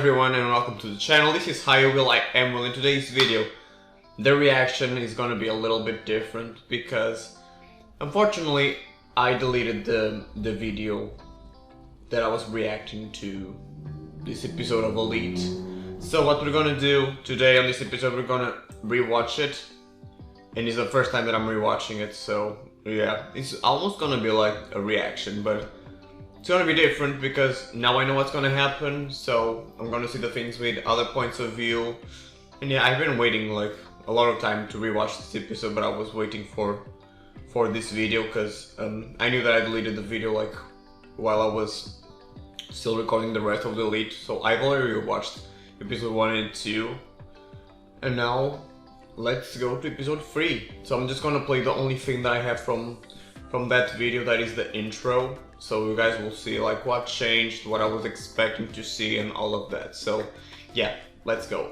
everyone and welcome to the channel. This is HiWill, I Will. In today's video, the reaction is gonna be a little bit different because unfortunately I deleted the video that I was reacting to this episode of Elite. So what we're gonna do today on this episode, we're gonna rewatch it, and it's the first time that I'm rewatching it, so yeah, it's almost gonna be like a reaction, but it's gonna be different because now I know what's gonna happen, so I'm gonna see the things with other points of view. And yeah, I've been waiting like a lot of time to rewatch this episode, but I was waiting for this video because I knew that I deleted the video like while I was still recording the rest of the Elite, so I've already watched episode 1 and 2, and now let's go to episode 3. So I'm just gonna play the only thing that I have from that video, that is the intro, so you guys will see like what changed, what I was expecting to see and all of that. So yeah, let's go.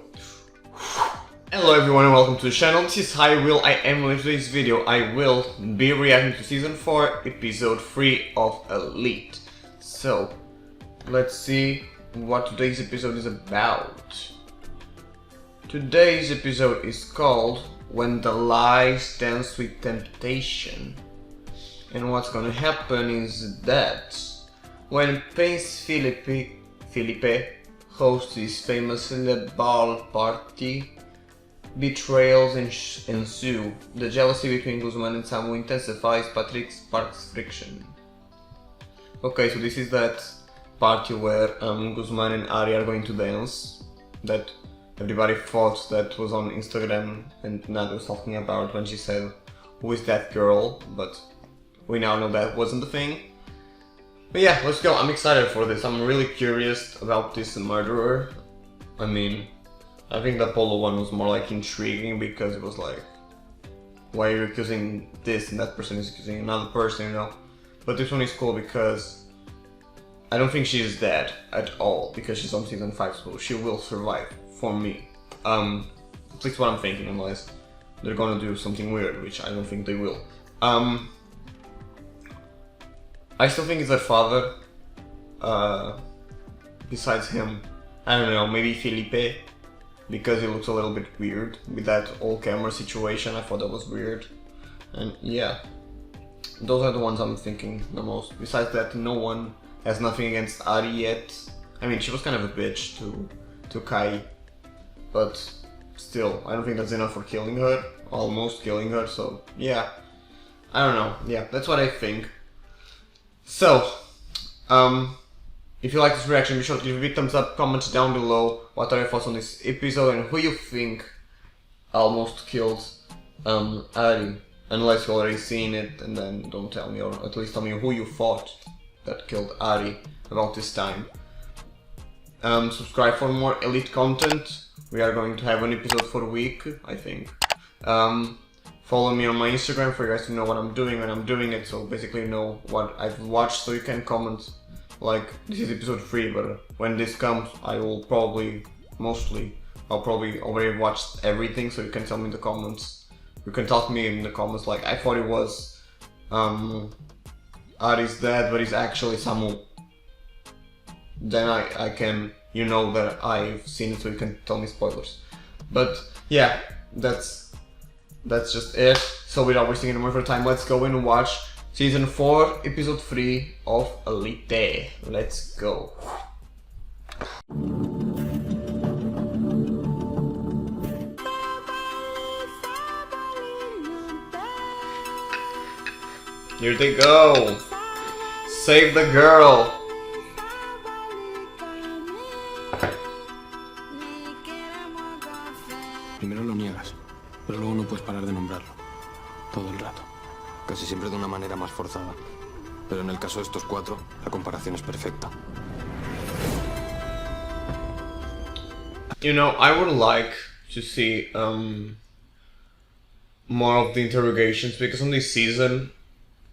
Hello everyone and welcome to the channel. This is HiWill, I Will. In today's video I will be reacting to season 4 episode 3 of Elite. So let's see what today's episode is about. Today's episode is called When the Lies Dance with Temptation. And what's gonna happen is that when Prince Felipe hosts his famous Le Bal party, betrayals ensue. The jealousy between Guzman and Samu intensifies, Patrick sparks friction. Okay, so this is that party where Guzman and Ari are going to dance, that everybody thought that was on Instagram and Nadia was talking about when she said, "Who is that girl?" But we now know that wasn't the thing. But yeah, let's go. I'm excited for this. I'm really curious about this murderer. I mean, I think the Polo one was more like intriguing because it was like, why are you accusing this and that person is accusing another person, you know? But this one is cool because I don't think she is dead at all because she's on season 5, so she will survive for me. At least what I'm thinking, unless they're gonna do something weird, which I don't think they will. I still think it's her father. Besides him, I don't know, maybe Felipe, because he looks a little bit weird with that old camera situation. I thought that was weird. And yeah, those are the ones I'm thinking the most. Besides that, no one has nothing against Ari yet. I mean, she was kind of a bitch to Kai, but still, I don't think that's enough for killing her, almost killing her, so yeah. I don't know, yeah, that's what I think. So, if you like this reaction, be sure to give a big thumbs up, comment down below what are your thoughts on this episode and who you think almost killed Ari. Unless you already seen it, and then don't tell me, or at least tell me who you thought that killed Ari about this time. Subscribe for more Elite content. We are going to have an episode for a week, I think. Follow me on my Instagram for you guys to know what I'm doing when I'm doing it, so basically you know what I've watched, so you can comment like, this is episode 3, but when this comes I will probably, I'll probably already watched everything, so you can tell me in the comments. You can tell me in the comments like, I thought it was Ari's dad, but he's actually Samu. Then I can, you know that I've seen it, so you can tell me spoilers. But yeah, that's just it. So without wasting any more time, let's go in and watch season 4 episode 3 of Elite. Let's go. Here they go. Save the girl. Primero lo niegas, pero luego no puedes parar de nombrarlo. Todo el rato. Casi siempre de una manera más forzada. Pero en el caso de estos 4, la comparación es perfecta. You know, I would like to see more of the interrogations, because on this season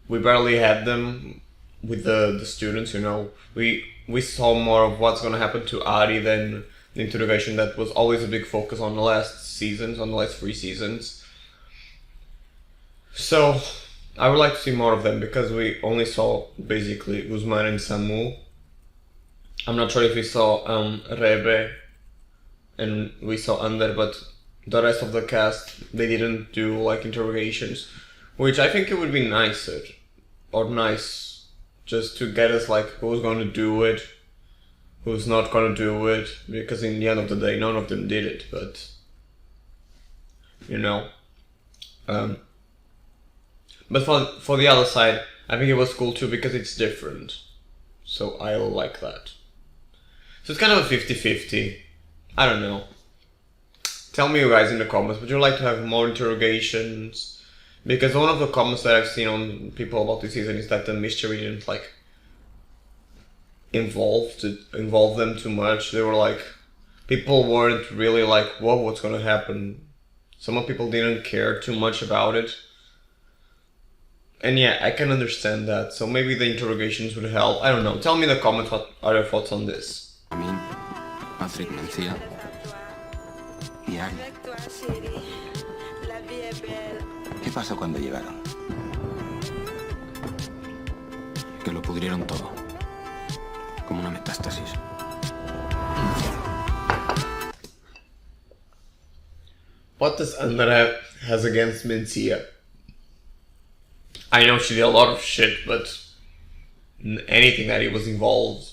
we barely had them with the students, you know. We saw more of what's gonna happen to Ari than the interrogation that was always a big focus on the last seasons, on the last 3 seasons. So I would like to see more of them because we only saw basically Guzman and Samu I'm not sure if we saw Rebe and we saw Ander, but the rest of the cast, they didn't do like interrogations, which I think it would be nicer or nice just to get us like who's gonna do it, who's not gonna do it, because in the end of the day none of them did it, but you know. But for the other side, I think it was cool too because it's different, so I like that. So it's kind of a 50-50. I don't know. Tell me you guys in the comments, would you like to have more interrogations? Because one of the comments that I've seen on people about this season is that the mystery didn't like involve them too much. They were like, people weren't really like, whoa, what's gonna happen? Some people didn't care too much about it. And yeah, I can understand that. So maybe the interrogations would help. I don't know. Tell me in the comments what are your thoughts on this. Amin, Patrick, Mencía y Ari. ¿Qué pasó cuando llegaron? Que lo pudrieron todo. Como una metástasis. What does Ander has against Mencía? I know she did a lot of shit, but anything that he was involved,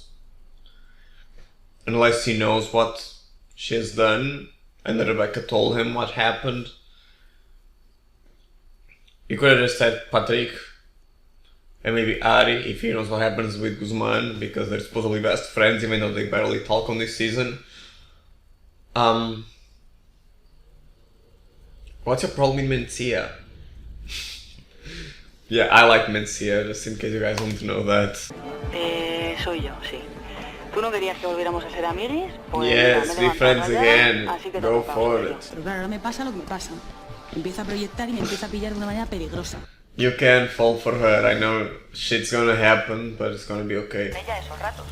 unless he knows what she has done, and that Rebecca told him what happened, he could have just said Patrick, and maybe Ari, if he knows what happens with Guzman, because they're supposedly best friends, even though they barely talk on this season. What's your problem in Mencía? Yeah, I like Mencía, just in case you guys want to know that. Soy yo, sí. ¿Tú no querías que volviéramos a ser amiguis? Pues yes, be friends again. Go for it. Pero claro, ahora me pasa lo que me pasa. Empieza a proyectar y me empieza a pillar de una manera peligrosa. You can't fall for her. I know shit's gonna happen, but it's gonna be okay. Ella esos ratos.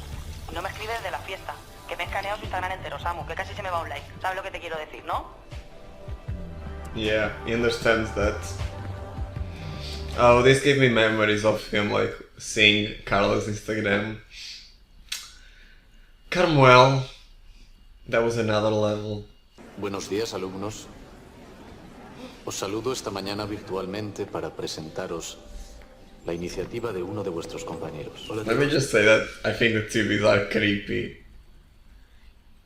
No me escribes de la fiesta. Que me he escaneado su Instagram entero, Samu. Que casi se me va un like. ¿Sabes lo que te quiero decir, no? Yeah, he understands that. Oh, this gave me memories of him like seeing Carla's Instagram. Carmuel, that was another level. Buenos días, alumnos. Os saludo esta mañana virtualmente para presentaros la iniciativa de uno de vuestros compañeros. Let me just say that I think the TVs are creepy.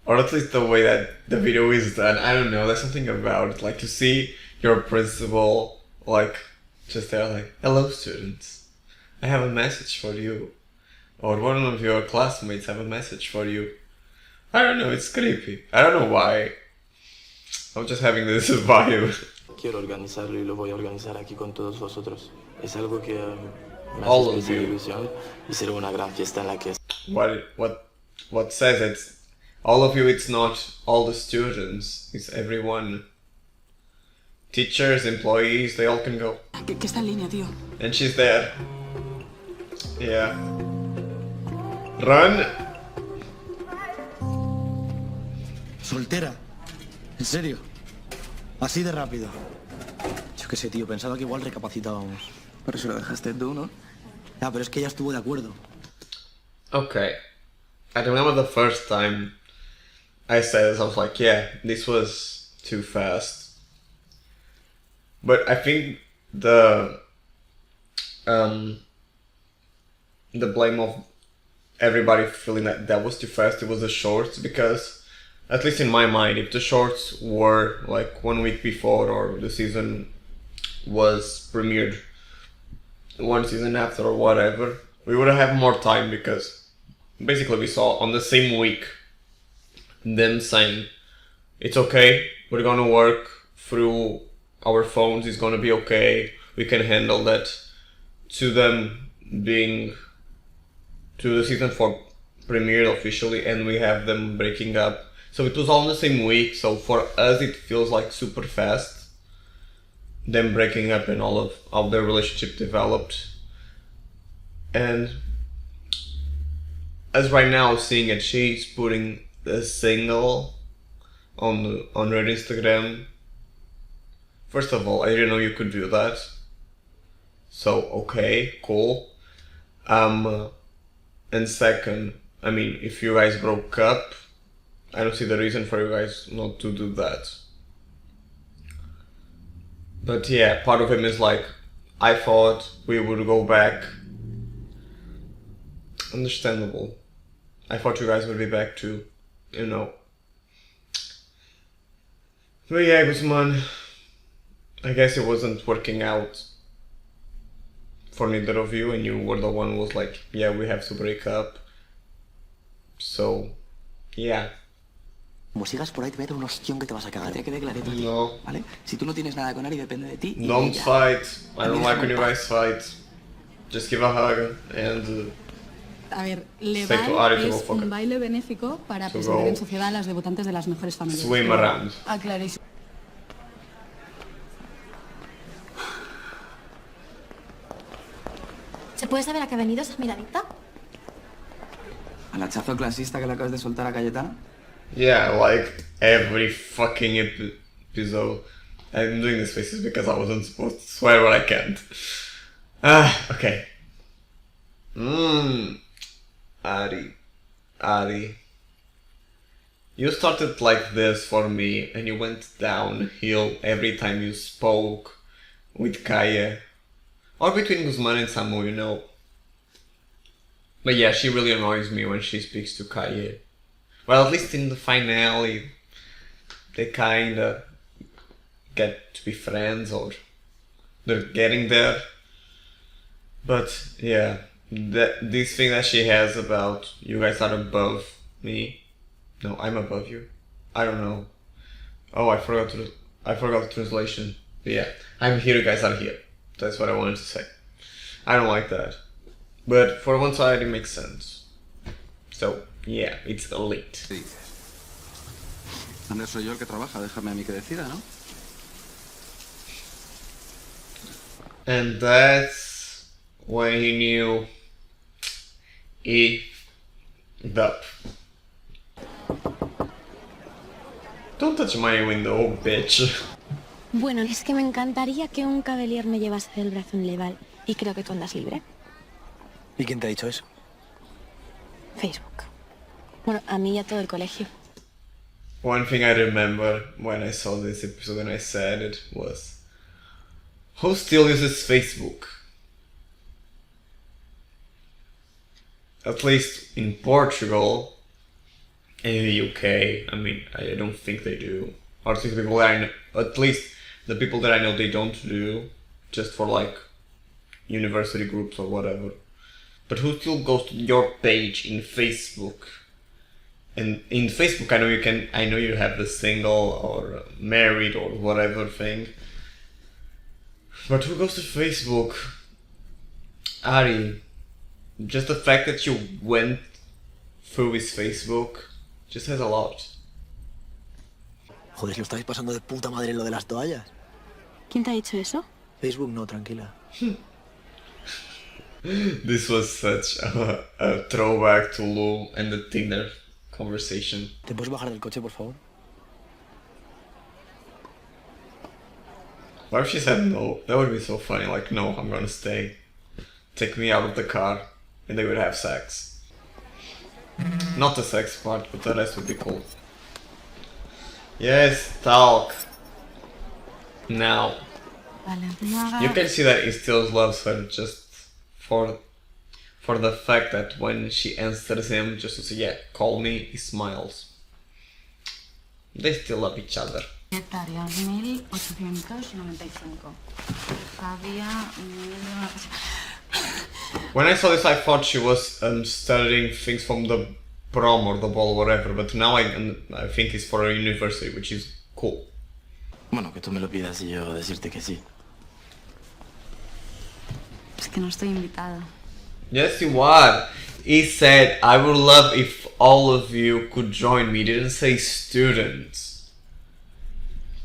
Or at least the way that the video is done. I don't know, there's something about it. Like to see your principal like just there like, hello students, I have a message for you. Or one of your classmates have a message for you. I don't know, it's creepy. I don't know why. I'm just having this vibe. Quiero organizarlo y lo voy a organizar aquí con todos vosotros. Es algo que me All hace of you. especial ilusión y será una gran fiesta en la que What says it's all of you? It's not all the students, it's everyone. Teachers, employees, they all can go. Que está en línea, tío. And she's there. Yeah. Run. ¿Soltera? ¿En serio? Así de rápido. Yo qué sé, tío, pensaba que igual recapacitábamos. Por eso lo dejaste tú, ¿no? Ya, pero es que ella estuvo de acuerdo. Okay. I remember the first time I said this, I was like, yeah, this was too fast. But I think the blame of everybody feeling that that was too fast, it was the shorts, because at least in my mind, if the shorts were like 1 week before or the season was premiered one season after or whatever, we would have more time, because basically we saw on the same week them saying it's okay, we're gonna work through our phones, it's gonna be okay, we can handle that, to them being to the season 4 premiered officially and we have them breaking up. So it was all in the same week, so for us it feels like super fast, them breaking up and all of how their relationship developed. And as right now seeing it, she's putting a single on her Instagram. First of all, I didn't know you could do that. So okay, cool. And second, I mean, if you guys broke up, I don't see the reason for you guys not to do that. But yeah, part of him is like, I thought we would go back. Understandable. I thought you guys would be back too, you know. But yeah, Guzman, I guess it wasn't working out for neither of you, and you were the one who was like, yeah, we have to break up. So, yeah. Como sigas por ahí te voy a dar un ostión que te vas a cagar. Que quede clarito, No. ¿vale? Si tú no tienes nada con Ari, depende de ti. Don't fight. I don't like when you guys fight. Just give a hug and A ver, say to Ari to Leval go es fuck un it. baile benéfico para To presentar go en sociedad a las debutantes de las mejores familias. swim around. Aclaréis. ¿Se puede saber a qué ha venido esa miradita? ¿Al hachazo clasista que le acabas de soltar a Cayetana? Yeah, like every fucking episode. I'm doing these faces because I wasn't supposed to swear, but I can't. Okay. Ari. You started like this for me, and you went downhill every time you spoke with Kaya. Or between Guzman and Samu, you know. But yeah, she really annoys me when she speaks to Kaya. Well, at least in the finale, they kinda get to be friends, or they're getting there. But yeah, this thing that she has about you guys are above me. No, I'm above you. I don't know. Oh, I forgot the translation. But yeah, I'm here, you guys are here. That's what I wanted to say. I don't like that. But for one side, it makes sense. So, yeah, it's elite. Ander, soy yo el que trabaja, déjame a mí que decida, ¿no? And that's when he knew he up. Don't touch my window, bitch. Bueno, es que me encantaría que un caballero me llevase del brazo en Leval. Y creo que tú andas libre. ¿Y quién te ha dicho eso? Facebook. Bueno, a mí y a todo el colegio. One thing I remember when I saw this episode and I said it was, who still uses Facebook? At least in Portugal, in the UK, I mean, I don't think they do. Or at least the people that I know, at least the people that I know they don't do, just for like university groups or whatever. But who still goes to your page in Facebook? And in Facebook, I know you have the single or married or whatever thing. But who goes to Facebook? Ari, just the fact that you went through his Facebook just has a lot. Joder, si lo estáis pasando de puta madre en lo de las toallas. ¿Quién te ha dicho eso? Facebook no, tranquila. This was such a throwback to Lou and the Tinder conversation. ¿Te puedes bajar del coche, por favor? What if she said no? That would be so funny. Like, no, I'm gonna stay. Take me out of the car, and they would have sex. Not the sex part, but the rest would be cool. Yes, talk. Now, you can see that he still loves her just for the fact that when she answers him, just to say, yeah, call me, he smiles. They still love each other. Hectáreas, 1895. Había... When I saw this, I thought she was studying things from the prom or the ball or whatever, but now I think it's for a university, which is cool. Bueno, que tú me lo pidas y yo decirte que sí. Es que no estoy invitada. Yes, you are. He said, I would love if all of you could join me. He didn't say students.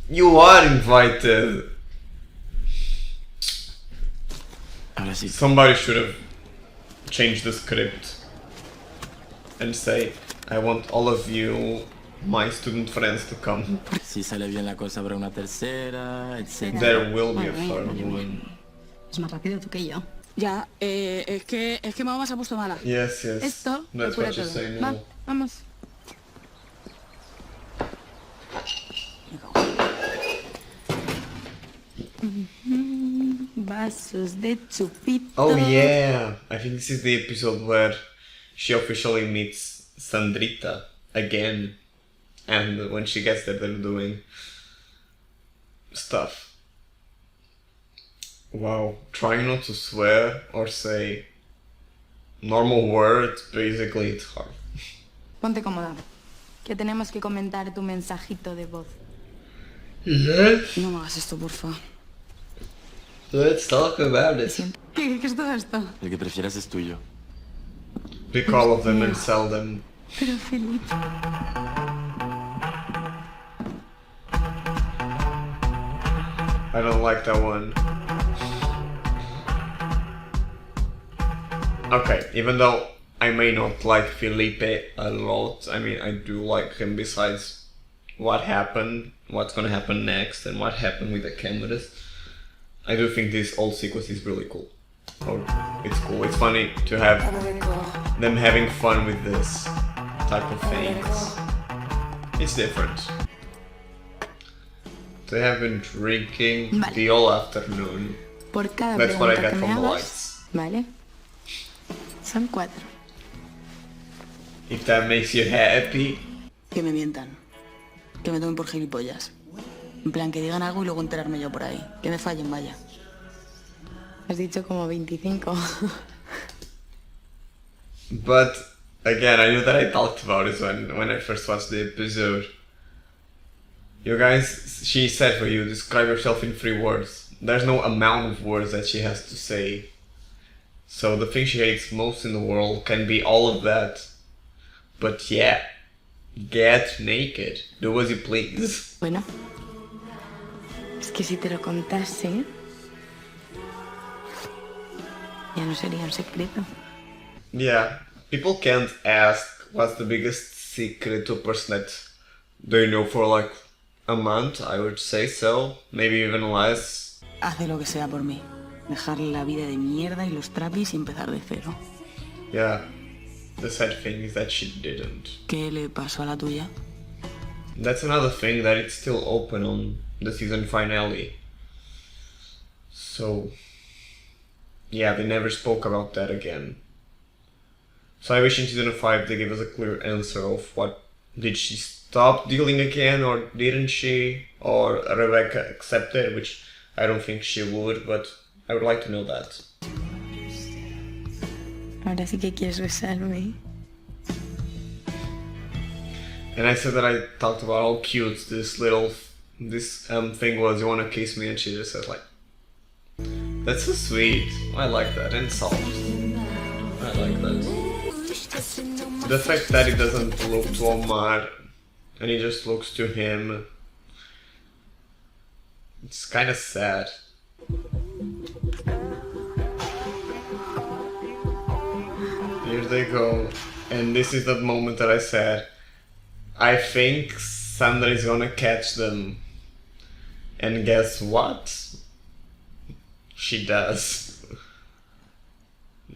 You are invited. Ahora sí. Somebody should have changed the script and say, I want all of you, my student friends, to come. Si sale bien la cosa habrá una tercera, etc. There will be a third one. Es más rápido tú que yo. Ya, es que mamá se ha puesto mala. Yes, yes. Esto lo That's cura what you todo. say Va, now. vamos. Vasos de chupito. Oh yeah, I think this is the episode where she officially meets Sandrita again, and when she gets there, they're doing stuff. Wow, trying not to swear or say normal words, basically it's hard. Ponte cómoda, que tenemos que comentar tu mensajito de voz. Yes, No me hagas esto, porfa. let's talk about it. ¿Qué es todo esto? El que prefieras es tuyo. Pick all of them and sell them. Pero Felipe... I don't like that one. Okay, even though I may not like Felipe a lot, I mean, I do like him besides what happened, what's gonna happen next, and what happened with the cameras. I do think this old sequence is really cool. Oh, it's cool. It's funny to have them having fun with this type of things. It's different. They have been drinking Vale. the whole afternoon. Por cada That's what I pregunta got que me from the hagas, lights. ¿vale? Son 4. If that makes you happy. Que me mientan. Que me tomen por gilipollas. En plan, que digan algo y luego enterarme yo por ahí. Que me fallen, vaya. Has dicho como 25. But again, I knew that I talked about it when I first watched the episode. You guys, she said for you, describe yourself in 3 words. There's no amount of words that she has to say. So the thing she hates most in the world can be all of that. But yeah, get naked. Do as you please. Bueno, es que si te lo contase, ya no sería un secreto. Yeah, people can't ask what's the biggest secret to a person that they know for like a month, I would say so. Maybe even less. Hace lo que sea por mí. Dejarle la vida de mierda y los trapis y empezar de cero. Yeah, the sad thing is that she didn't. ¿Qué le pasó a la tuya? That's another thing that it's still open on the season finale. So, yeah, they never spoke about that again. So I wish in season 5 they gave us a clear answer of what did she stop dealing again or didn't she, or Rebecca accepted, which I don't think she would, but I would like to know that. Ahora sí que quieres besarme. And I said that I talked about how cute this thing was. You wanna kiss me? And she just said like, that's so sweet. I like that, and soft. I like that. The fact that he doesn't look to Omar and he just looks to him, it's kind of sad. Here they go, and this is the moment that I said, I think Sandra is gonna catch them. And guess what? She does.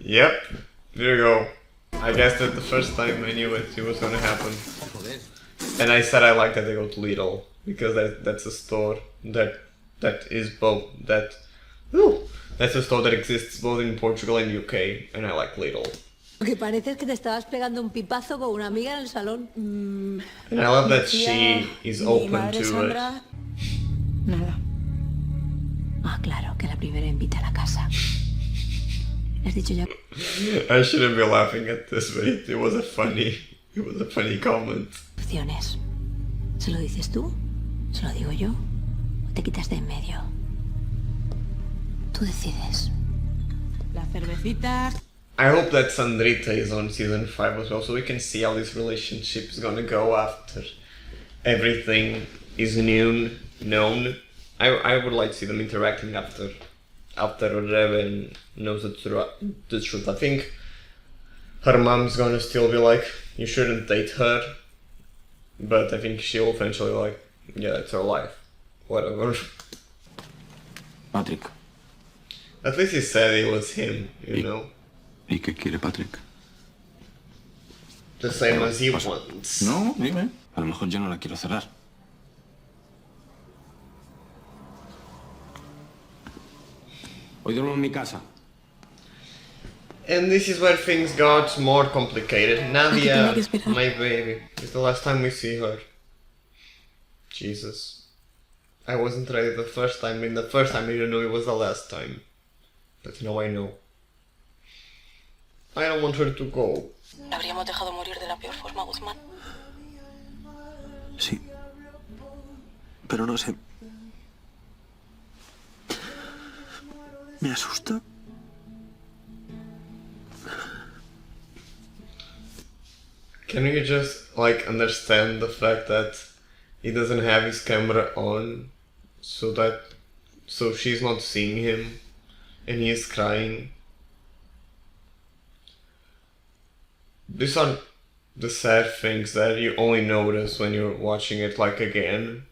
Yep, there you go. I guessed it the first time. I knew it was gonna happen. And I said I like that they go to Lidl, because that's a store that's a store that exists both in Portugal and UK, and I like Lidl. Lo que parece es que te estabas pegando un pipazo con una amiga en el salón. And I love that she is open to it. Nada. Ah, claro, que la primera invita a la casa. ¿Le has dicho ya? I shouldn't be laughing at this, but it was a funny comment. Opciones. ¿Se lo dices tú? ¿Se lo digo yo? ¿O te quitas de en medio? Tú decides. Las cervecitas. I hope that Sandrita is on season 5 as well, so we can see how this relationship is gonna go after everything is known. I would like to see them interacting after Reven knows the truth. I think her mom's gonna still be like, you shouldn't date her, but I think she'll eventually like, yeah, it's her life, whatever. Patrick, At least he said it was him, you know? ¿Y qué quiere Patrick? The same as he wants. No, dime. A lo mejor yo no la quiero cerrar. Hoy duermo en mi casa. And this is where things got more complicated. Nadia, que esperar. my baby, it's the last time we see her. Jesus. I wasn't ready the first time, and the first time I didn't know it was the last time. But now I know. I don't want her to go. La habríamos dejado morir de la peor forma, Guzmán. Sí. Pero no sé. Me asusta. Can you just, like, understand the fact that he doesn't have his camera on, so she's not seeing him, and he is crying? These are the sad things that you only notice when you're watching it, like, again.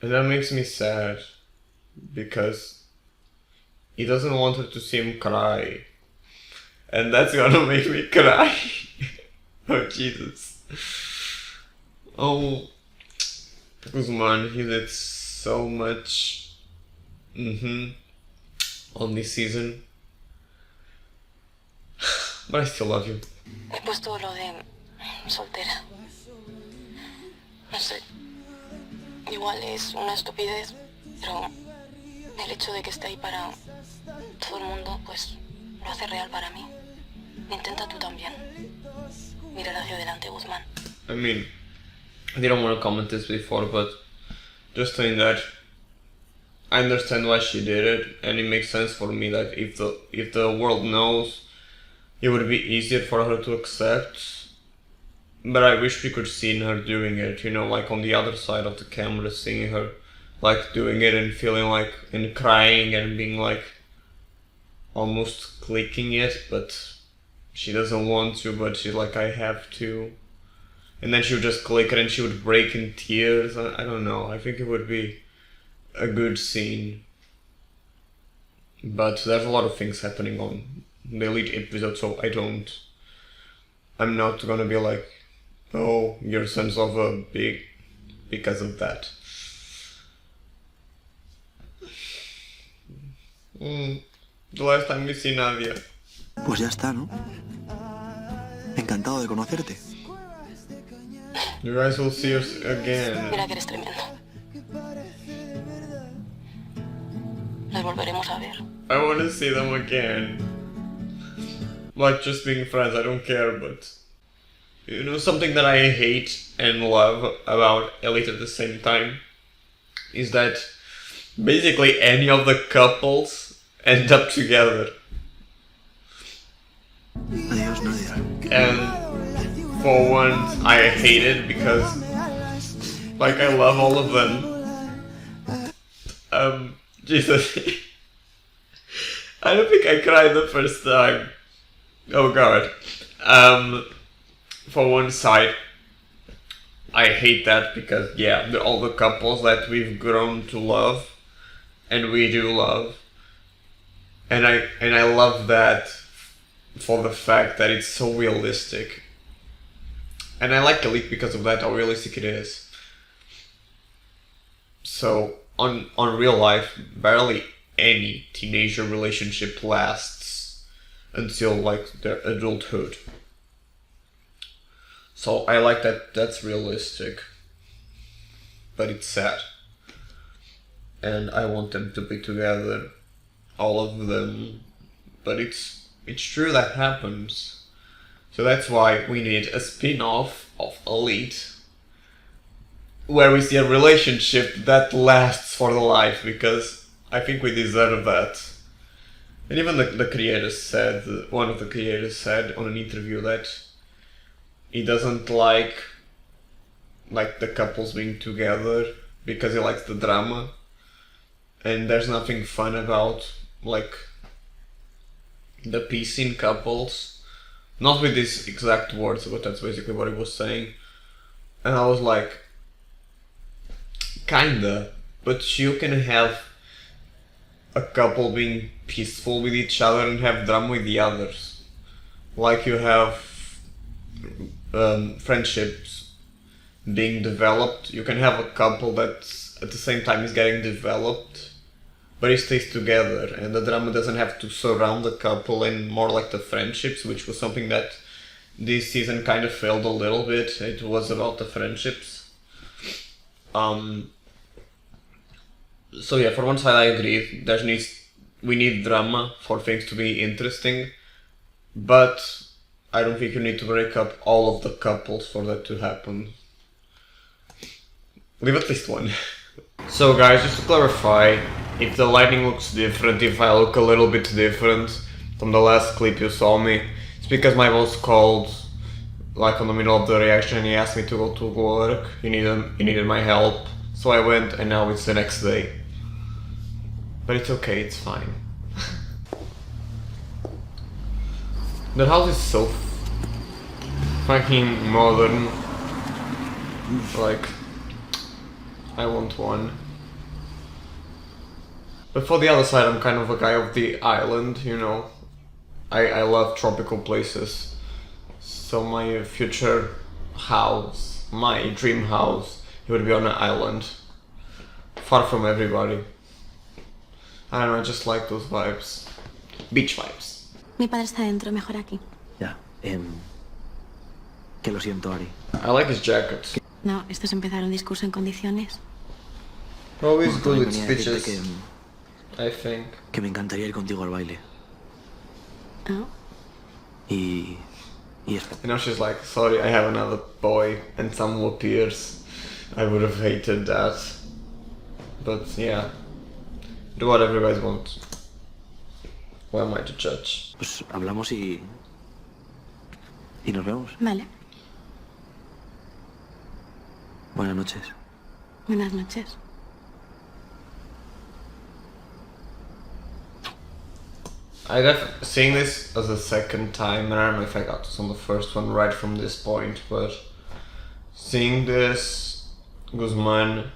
And that makes me sad, because he doesn't want her to see him cry. And that's gonna make me cry. Oh, Jesus. Oh, Guzman, he did so much on this season. But I still love you. He puesto lo de soltera. No sé. Igual es una estupidez, pero el hecho de que esté ahí para todo el mundo, pues lo hace real para mí. Intenta tú también. Mirar hacia adelante, Guzmán. I mean, I didn't want to comment this before, but just saying that I understand why she did it, and it makes sense for me that if the world knows, it would be easier for her to accept. But I wish we could see her doing it, you know, like on the other side of the camera, seeing her like doing it and feeling like, and crying and being like almost clicking it, but she doesn't want to, but she's like, I have to. And then she would just click it and she would break in tears. I don't know, I think it would be a good scene. But there's a lot of things happening on the Elite episode, so I'm not gonna be like, oh, your son's of a big because of that. The last time we see Nadia. Pues ya está, ¿no? Encantado de conocerte. You guys will see us again. Mira que eres tremendo. Nos volveremos a ver. I want to see them again. Like just being friends, I don't care, but you know, something that I hate and love about Elite at the same time is that basically any of the couples end up together. Adiós, Nadia. And for once, I hate it because, like, I love all of them. Jesus. I don't think I cried the first time. Oh god. For one side, I hate that because, yeah, all the couples that we've grown to love, and we do love, and I love that for the fact that it's so realistic. And I like Elite because of that, how realistic it is. So, on real life, barely any teenager relationship lasts until, like, their adulthood. So I like that that's realistic. But it's sad. And I want them to be together. All of them. But it's true that happens. So that's why we need a spin-off of Elite, where we see a relationship that lasts for the life, because I think we deserve that. And even the creators said, one of the creators said on an interview that he doesn't like the couples being together because he likes the drama, and there's nothing fun about like the peace in couples. Not with these exact words, but that's basically what he was saying. And I was like, kinda, but you can have a couple being peaceful with each other and have drama with the others. Like you have friendships being developed. You can have a couple that's at the same time is getting developed, but it stays together, and the drama doesn't have to surround the couple and more like the friendships, which was something that this season kind of failed a little bit. It was about the friendships. So yeah, for one side I agree, we need drama for things to be interesting, but I don't think you need to break up all of the couples for that to happen. Leave at least one. So guys, just to clarify, if the lighting looks different, if I look a little bit different from the last clip you saw me, it's because my boss called like on the middle of the reaction and he asked me to go to work. He needed my help, so I went, and now it's the next day. But it's okay, it's fine. The house is so fucking modern. Like, I want one. But for the other side, I'm kind of a guy of the island, you know. I love tropical places. So my future house, my dream house, it would be on an island. Far from everybody. I don't know, I just like those vibes. Beach vibes. Mi padre está dentro, mejor aquí. Ya, que lo siento, Ari. I like his jacket. No, esto es empezar un discurso en condiciones. Always good with Venía a decirte speeches, I think. que me encantaría ir contigo al baile. ¿Ah? Y You know, she's like, sorry, I have another boy, and someone appears. I would have hated that. But yeah, do whatever you guys want. Who am I to judge? Pues hablamos y nos vemos. Vale. Buenas noches. Buenas noches. I got seeing this as a second time, and I don't know if I got this on the first one right from this point, but seeing this Guzman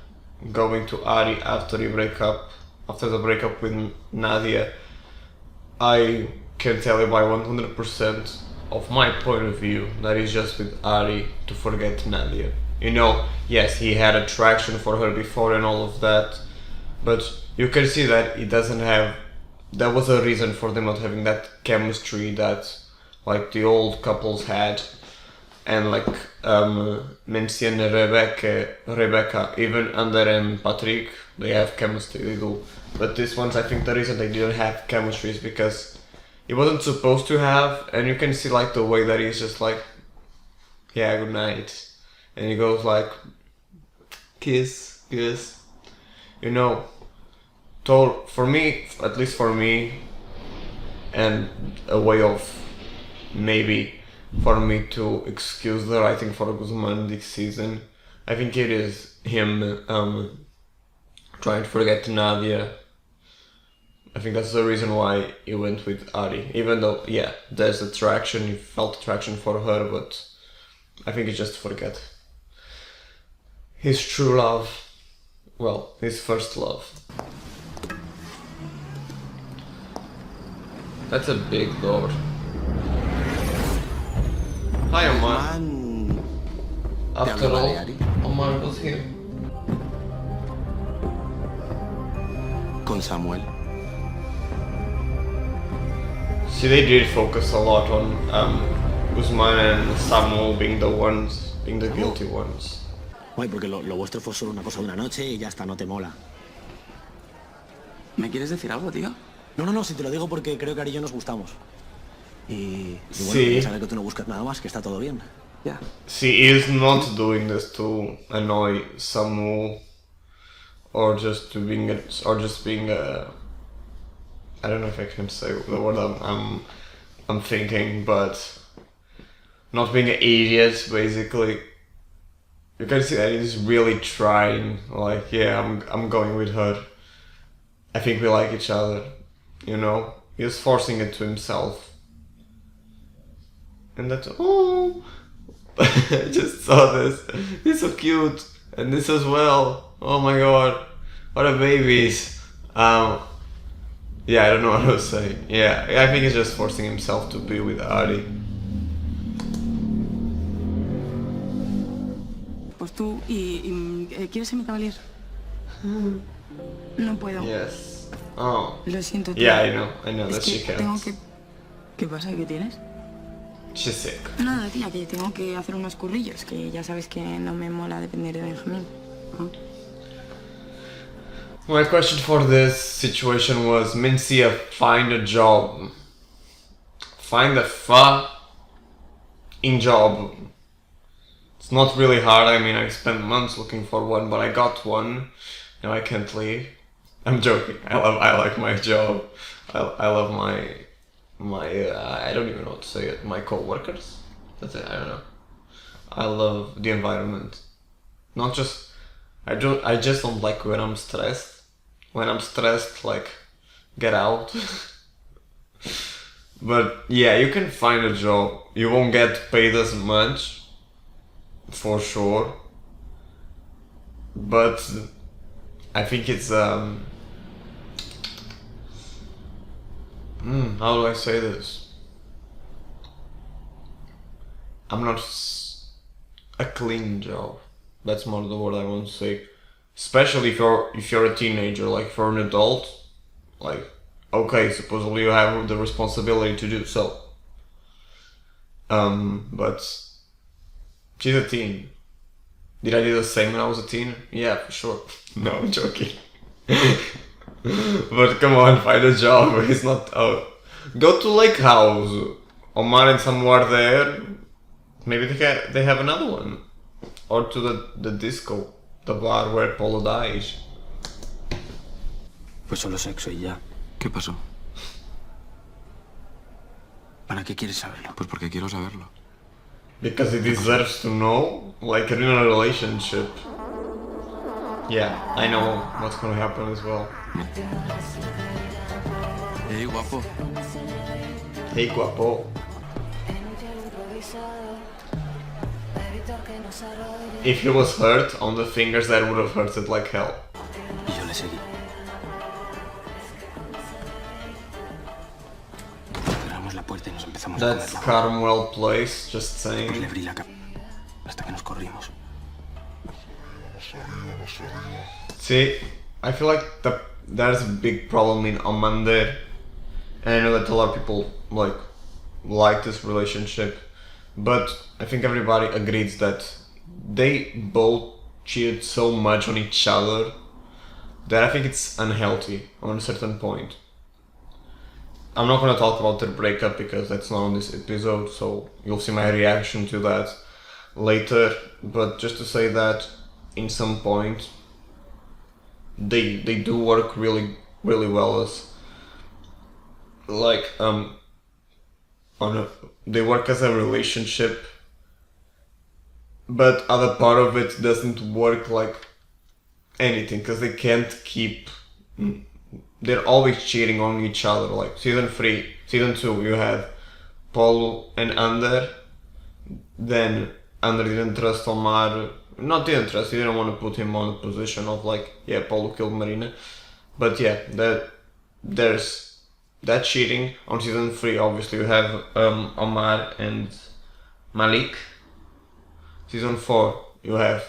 going to Ari after the breakup with Nadia, I can tell you by 100% of my point of view that he's just with Ari to forget Nadia. You know, yes, he had attraction for her before and all of that, but you can see that he doesn't have. There was a reason for them not having that chemistry that like the old couples had, and like Menci and Rebecca, even Ander and Patrick, they have chemistry, they do. But this one's, I think the reason they didn't have chemistry is because he wasn't supposed to have, and you can see like the way that he's just like, yeah, good night, and he goes like, kiss, kiss, you know. For me, at least for me, and a way of maybe for me to excuse the writing for Guzman this season, I think it is him trying to forget Nadia. I think that's the reason why he went with Ari, even though, yeah, there's attraction, he felt attraction for her, but I think it's just to forget his true love, well, his first love. That's a big door. Hi, Omar. After all, Omar was here. Con Samuel. See, they did focus a lot on Guzman and Samuel being the guilty ones. Guay, porque lo vuestro fue solo una cosa de una noche y ya está, no te mola. ¿Me quieres decir algo, tío? No, si te lo digo porque creo que Ari y yo nos gustamos. Y bueno, Sí. ya saber que tú no buscas nada más, que está todo bien. Ya. See, he's not doing this to annoy Samuel, or just being a, I don't know if I can say the word I'm thinking, but not being an idiot, basically. You can see that he's really trying, like, yeah, I'm going with her. I think we like each other, you know? He's forcing it to himself. And that's, oh, I just saw this. He's so cute. And this as well. Oh my god. What a babies. Yeah, I don't know what to say. Yeah, I think he's just forcing himself to be with Ari. Pues tú ¿quieres ser mi cavalier? No puedo. Yes. Oh. Lo siento. Yeah, I know Es that que she can't. tengo que... ¿Qué pasa? ¿Qué tienes? She's sick. Nada, tía, que tengo que hacer unos currillos, que ya sabes que no me mola depender de Benjamín. ¿No? My question for this situation was, Mencia, find a job. Find a fucking job. It's not really hard. I mean, I spent months looking for one, but I got one. Now I can't leave. I'm joking. I like my job. I love my I don't even know what to say it. My co-workers. That's it. I don't know. I love the environment. Not just. I just don't like when I'm stressed. When I'm stressed, like, get out. But yeah, you can find a job. You won't get paid as much, for sure. But I think it's how do I say this? I'm not a clean job. That's more the word I want to say. Especially if you're a teenager, like for an adult, like, okay, supposedly you have the responsibility to do so. But she's a teen. Did I do the same when I was a teen? Yeah, for sure. No, I'm joking. But come on, find a job. It's not. Go to Lake House. Omar and somewhere there. Maybe they have another one. Or to the disco. The bar where Polo dies. Pues solo sexo y ya. ¿Qué pasó? ¿Para qué quieres saberlo? Pues porque quiero saberlo. Because he deserves to know, like in a relationship. Yeah, I know what's gonna happen as well. Hey, guapo. Hey, guapo. If he was hurt on the fingers, that would have hurted like hell. Y yo le seguí. Cerramos la puerta y nos empezamos a comer That's la boca. Carmel Place, just Pues saying. le abrí la cama hasta que nos corrimos. See, I feel like there's a big problem in omander, and I know that a lot of people like this relationship, but I think everybody agrees that they both cheated so much on each other that I think it's unhealthy on a certain point. I'm not gonna talk about their breakup because that's not on this episode, so you'll see my reaction to that later, but just to say that in some point they do work really well as like they work as a relationship, but other part of it doesn't work like anything because they can't keep. They're always cheating on each other. Like season 2, you had Paul and Ander. Then Ander didn't trust Omar. Not didn't trust. He didn't want to put him on the position of like, yeah, Paulo killed Marina. But yeah, there's that cheating on season 3. Obviously, you have Omar and Malik. Season 4, you have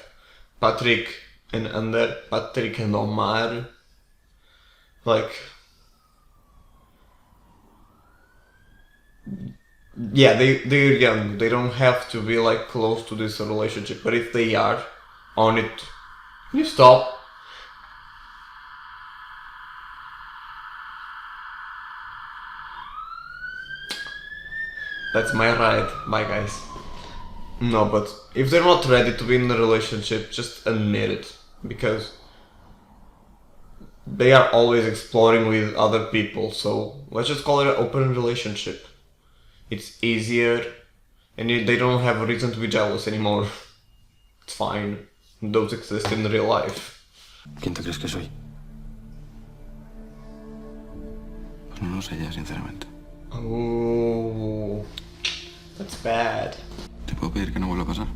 Patrick and Ander. Patrick and Omar. Like, yeah, they're young. They don't have to be like close to this relationship. But if they are on it, you stop. That's my ride. Bye, guys. No, but if they're not ready to be in a relationship, just admit it, because they are always exploring with other people. So let's just call it an open relationship. It's easier, and they don't have a reason to be jealous anymore. It's fine. Those exist in real life. ¿Quién te crees que soy? Pues no lo sé ya, sinceramente. Oh, that's bad. ¿Te puedo pedir que no vuelva a pasar?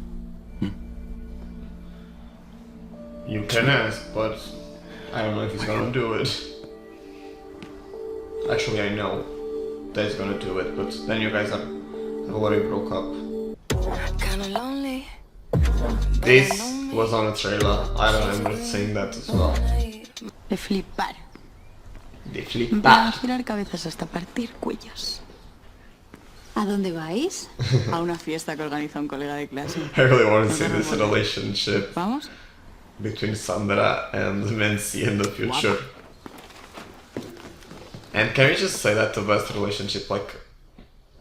You can ask, but I don't know if he's gonna do it. Actually, I know that's gonna do it, but then you guys have already broke up. This was on a trailer. I remember seeing that as well. De flipar. De Van a flipar. girar cabezas hasta partir cuellos. ¿A dónde vais? A una fiesta que organiza un colega de clase. I really want to see this relationship ¿Vamos? between Sandra and Menzi in the future. And can we just say that the best relationship, like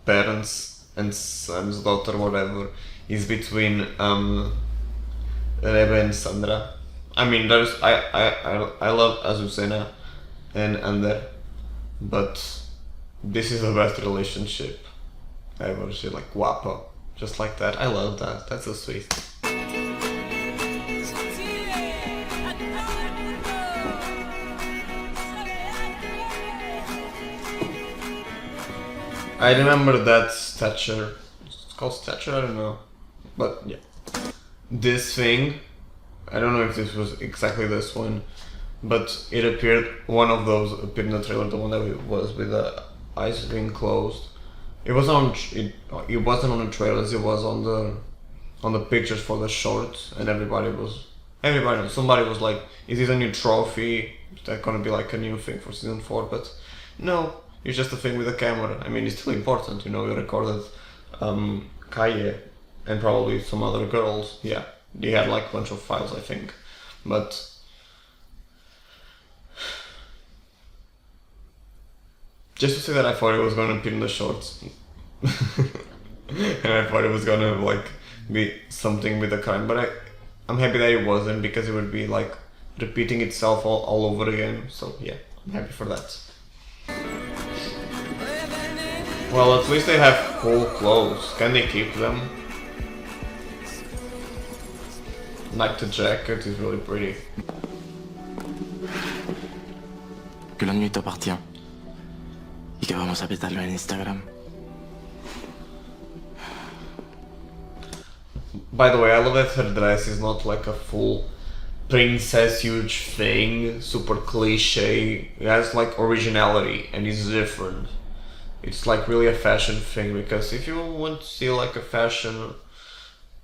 parents and son's daughter, whatever, is between Rebe and Sandra? I mean, I love Azucena and Ander, but this is the best relationship ever. She's like guapa, just like that. I love that. That's so sweet. I remember that stature. It's called stature, I don't know. But yeah. This thing, I don't know if this was exactly this one, but it appeared, one of those appeared in the trailer, the one that was with the eyes being closed. It was on, it wasn't on the trailers, it was on the pictures for the shorts, and somebody was like, is this a new trophy? Is that gonna be like a new thing for season 4? But no. It's just a thing with the camera. I mean, it's still important, you know. We recorded Kaye and probably some other girls. Yeah, they had like a bunch of files, I think. But just to say that I thought it was gonna appear in the shorts, and I thought it was gonna like be something with the crime. But I'm happy that it wasn't, because it would be like repeating itself all over again. So yeah, I'm happy for that. Well, at least they have cool clothes. Can they keep them? Like the jacket is really pretty. Que la nuit t'appartient. Y que vamos a pétarlo en Instagram. By the way, I love that her dress is not like a full princess huge thing, super cliche. It has like originality and it's different. It's like really a fashion thing, because if you want to see like a fashion,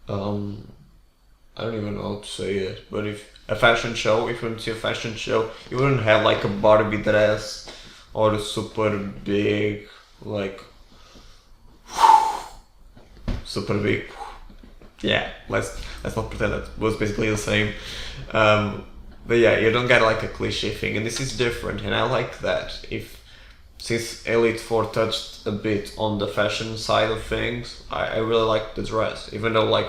I don't even know how to say it, but if you want to see a fashion show, you wouldn't have like a Barbie dress or a super big, like, super big. Yeah, let's not pretend that was basically the same. But yeah, you don't get like a cliche thing, and this is different, and I like that. Since Elite 4 touched a bit on the fashion side of things, I really like the dress, even though like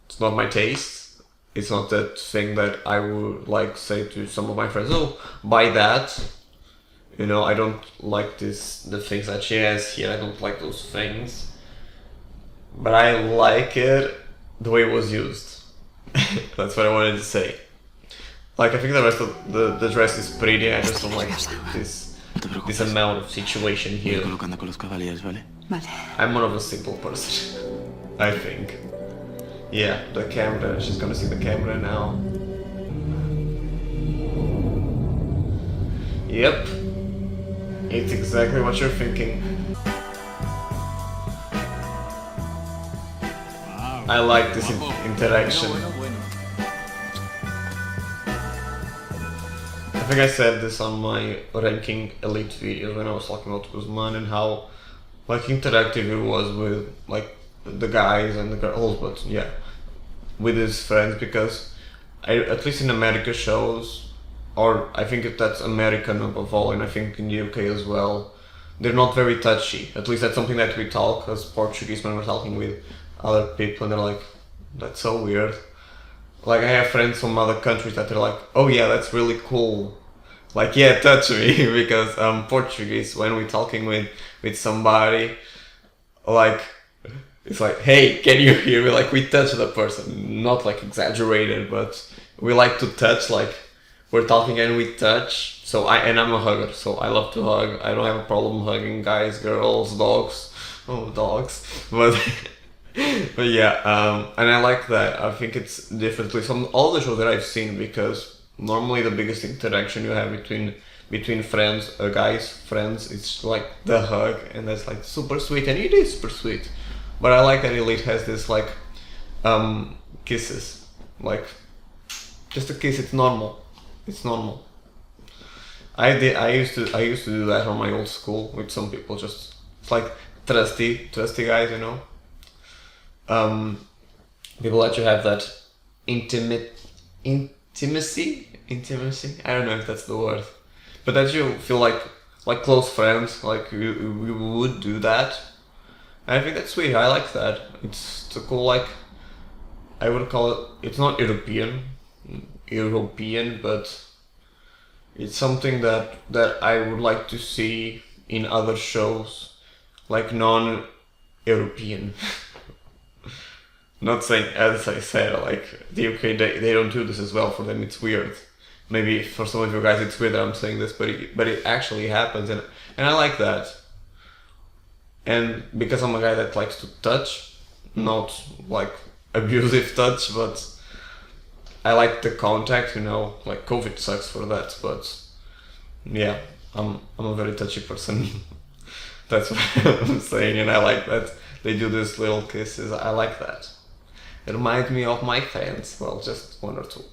it's not my taste. It's not that thing that I would like say to some of my friends, oh, buy that. You know, I don't like the things that she has here. I don't like those things, but I like it the way it was used. That's what I wanted to say. Like, I think the rest of the dress is pretty. I just don't like this amount of situation here. I'm more of a simple person, I think. Yeah, the camera, she's gonna see the camera now. Yep, it's exactly what you're thinking. I like this interaction. I think I said this on my ranking Elite videos when I was talking about Guzman and how like interactive it was with like the guys and the girls, but yeah, with his friends, because at least in America shows, or I think that's American above all, and I think in the UK as well, they're not very touchy. At least that's something that we talk as Portuguese when we're talking with other people, and they're like, that's so weird. Like, I have friends from other countries that they're like, oh yeah, that's really cool. Like, yeah, touch me, because Portuguese, when we're talking with somebody, like, it's like, hey, can you hear me? Like, we touch the person, not like exaggerated, but we like to touch, like, we're talking and we touch. So I'm a hugger, so I love to hug. I don't have a problem hugging guys, girls, dogs. Oh, dogs. But yeah, and I like that. I think it's differently from all the shows that I've seen, because normally the biggest interaction you have between between friends, friends, it's like the hug, and that's like super sweet, and it is super sweet. But I like that Elite has this like kisses, like just a kiss. It's normal. It's normal. I used to do that on my old school with some people. Just it's like trusty guys, you know. People let you have that intimacy. I don't know if that's the word, but that you feel like close friends, like you would do that. And I think that's sweet. I like that. It's a cool, like, I would call it. It's not European, but it's something that I would like to see in other shows, like non-European. Not saying, as I said, like the UK, they don't do this as well. For them, it's weird. Maybe for some of you guys, it's weird that I'm saying this, but it actually happens, and I like that. And because I'm a guy that likes to touch, not like abusive touch, but I like the contact, you know. Like COVID sucks for that, but yeah, I'm a very touchy person. That's what I'm saying, and I like that they do these little kisses. I like that. It reminds me of my fans. Well, just one or two.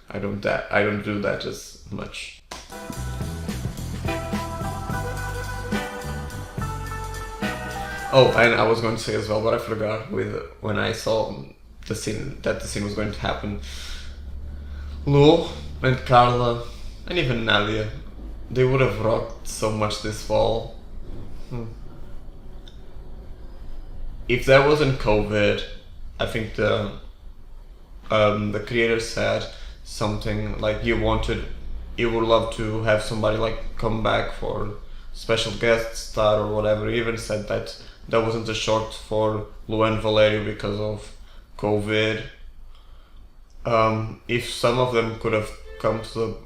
I don't do that as much. Oh, and I was going to say as well, but I forgot when I saw the scene was going to happen. Lu and Carla and even Nadia, they would have rocked so much this fall. If that wasn't COVID, I think the creator said something like you would love to have somebody like come back for special guest star or whatever. He even said that wasn't a short for Lu and Valerio because of COVID. If some of them could have come to the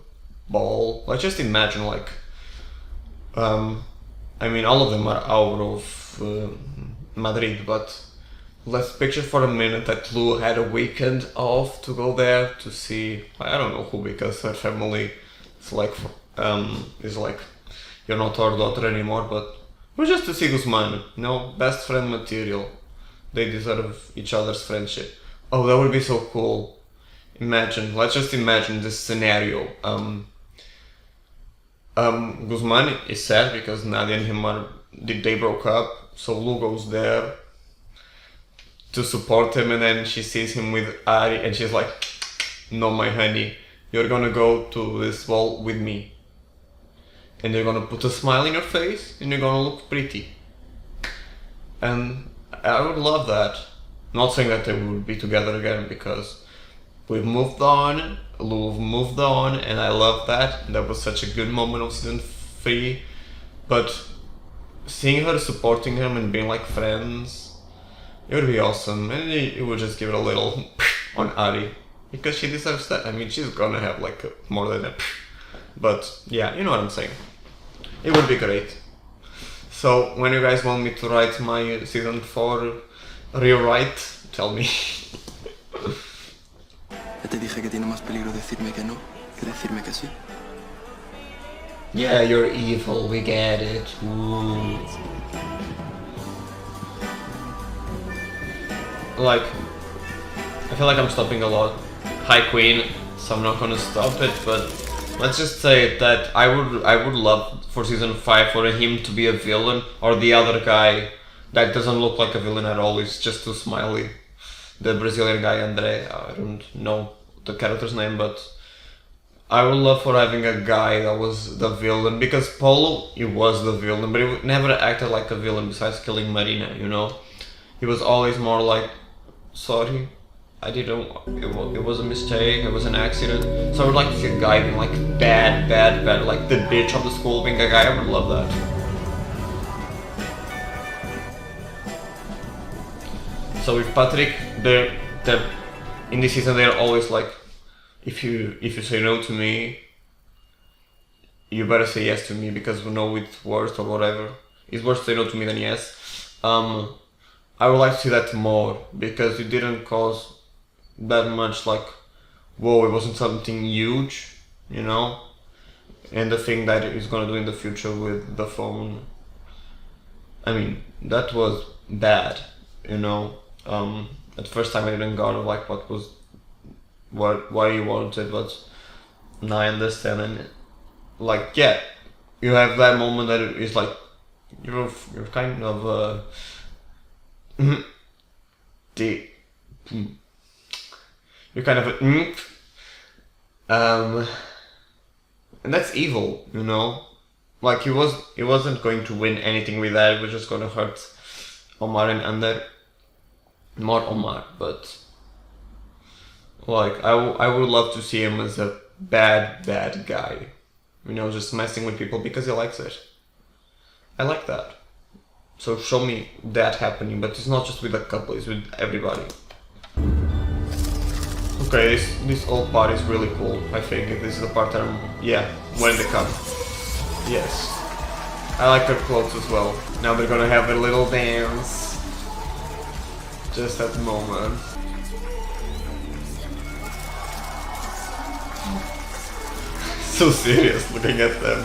ball, like just imagine, like I mean, all of them are out of Madrid, but let's picture for a minute that Lu had a weekend off to go there to see, I don't know who, because her family is like you're not our daughter anymore, but just to see Guzman, you know, best friend material. They deserve each other's friendship. Oh, that would be so cool. Let's just imagine this scenario. Guzman is sad because Nadia and him they broke up, so Lu goes there to support him, and then she sees him with Ari, and she's like, "No, my honey, you're gonna go to this ball with me, and you're gonna put a smile in your face, and you're gonna look pretty." And I would love that. Not saying that they would be together again, because we've moved on, Lu moved on, and I love that. That was such a good moment of season 3. But seeing her supporting him and being like friends, it would be awesome. And it would just give it a little on Ari, because she deserves that. I mean, she's gonna have like more than a but yeah, you know what I'm saying. It would be great. So when you guys want me to write my season 4 rewrite, tell me. Ya te dije que tiene más peligro decirme que no que decirme que sí. Yeah, you're evil, we get it. Ooh. Like, I feel like I'm stopping a lot. Hi Queen, so I'm not gonna stop it, but let's just say that I would love for season 5 for him to be a villain, or the other guy that doesn't look like a villain at all, he's just too smiley. The Brazilian guy, Andre, I don't know the character's name, but I would love for having a guy that was the villain, because Paulo, he was the villain, but he never acted like a villain besides killing Marina, you know? He was always more like, sorry, I didn't, it was a mistake, it was an accident. So I would like to see a guy being like bad, like the bitch of the school being a guy. I would love that. So with Patrick, they're in this season they're always like, if you say no to me, you better say yes to me, because no, it's worse or whatever. It's worse to say no to me than yes. I would like to see that more, because it didn't cause that much like, whoa, it wasn't something huge, you know? and the thing that he's gonna do in the future with the phone. I mean, that was bad, you know. At first time I didn't got like what he wanted, but now I understand. And like, yeah, you have that moment that is like you're kind of you're kind of and that's evil, you know. Like he wasn't going to win anything with that. It was just gonna hurt Omar and Ander. More Omar, but like I would love to see him as a bad guy, you know, just messing with people because he likes it. I like that. So show me that happening, but it's not just with a couple, it's with everybody. Okay, this old part is really cool. I think this is the part that when they come. Yes. I like her clothes as well. Now they're gonna have a little dance. Just at the moment. So serious looking at them.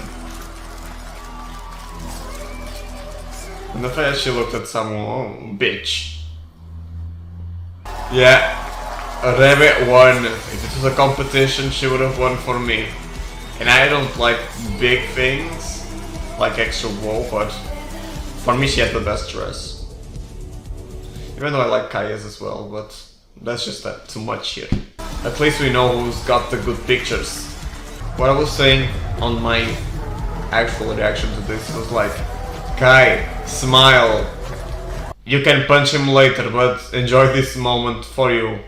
And the fact she looked at someone, bitch. Yeah, Rebe won. If it was a competition, she would have won for me. And I don't like big things, like extra wool, but for me she has the best dress. Even though I like Kaya's as well, but that's just too much here. At least we know who's got the good pictures. What I was saying on my actual reaction to this was like, Kai, smile. You can punch him later, but enjoy this moment for you.